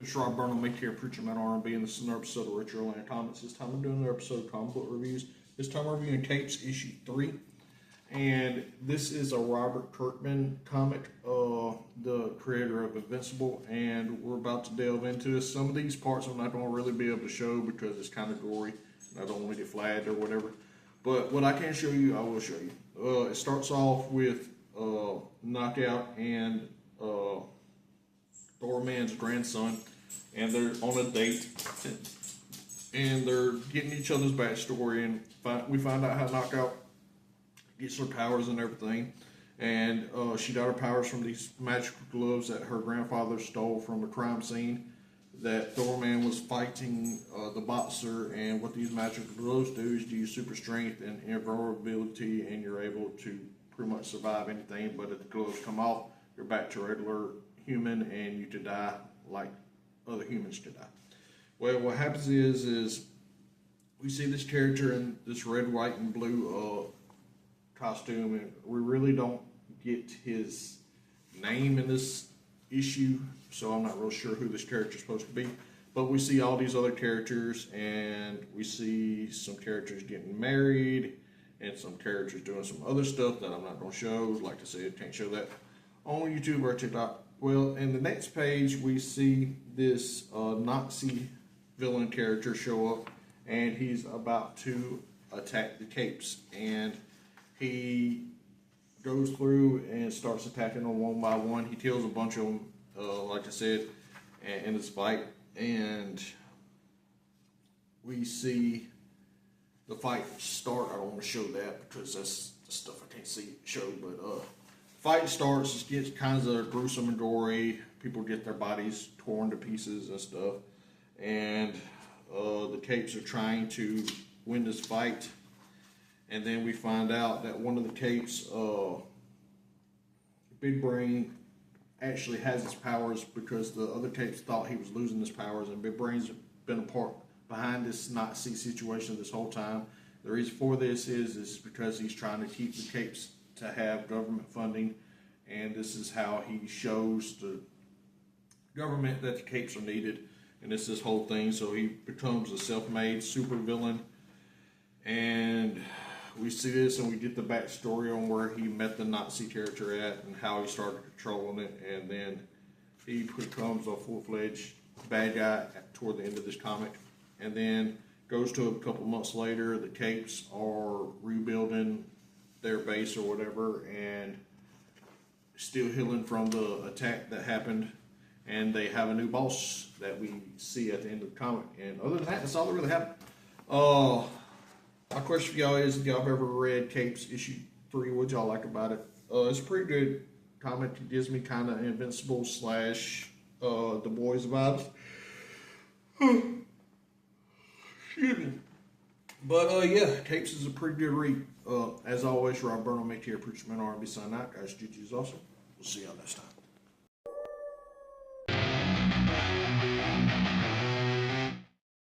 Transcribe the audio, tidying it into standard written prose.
It's Rob Burnham, make here Preacher Man R&B, and this is another episode of Retro Land Comics. This time I'm doing another episode of comic book reviews. This time I'm reviewing Capes issue 3. And this is a Robert Kirkman comic, the creator of Invincible, and we're about to delve into this. Some of these parts I'm not going to really be able to show because it's kind of gory, and I don't want to get flagged or whatever. But what I can show you, I will show you. It starts off with Knockout and Thor-Man's grandson, and they're on a date, and they're getting each other's backstory, and we find out how Knockout gets her powers and everything, and she got her powers from these magical gloves that her grandfather stole from a crime scene that Thor-Man was fighting the boxer. And what these magical gloves do is give you super strength and invulnerability, and you're able to pretty much survive anything. But if the gloves come off, you're back to regular human, and you to die like other humans to die. Well, what happens is we see this character in this red, white, and blue costume, and we really don't get his name in this issue, so I'm not real sure who this character is supposed to be. But we see all these other characters, and we see some characters getting married, and some characters doing some other stuff that I'm not going to show. Like I said, can't show that on YouTube or TikTok. Well, in the next page, we see this Nazi villain character show up, and he's about to attack the Capes. And he goes through and starts attacking them one by one. He kills a bunch of them, like I said, in this fight. And we see the fight start. I don't want to show that because that's the stuff I can't show, but fight starts. It gets kind of gruesome and gory. People get their bodies torn to pieces and stuff. And the Capes are trying to win this fight. And then we find out that one of the Capes, Big Brain, actually has his powers because the other Capes thought he was losing his powers. And Big Brain's been a part behind this Nazi situation this whole time. The reason for this is because he's trying to keep the Capes to have government funding, and this is how he shows the government that the Capes are needed, and it's this whole thing. So he becomes a self-made super villain, and we see this, and we get the backstory on where he met the Nazi character at and how he started controlling it, and then he becomes a full-fledged bad guy toward the end of this comic. And then goes to a couple months later, the Capes are rebuilding their base or whatever, and still healing from the attack that happened, and they have a new boss that we see at the end of the comic. And other than that, that's all that really happened. My question for y'all is, if y'all have ever read Capes issue 3, what y'all like about it? It's a pretty good comic. It gives me kind of Invincible / The Boys vibes. Excuse me. But yeah, Capes is a pretty good read. As always, Rob Burnham, make here Preacher Man R&B sign out. Guys, GG's awesome. We'll see y'all next time.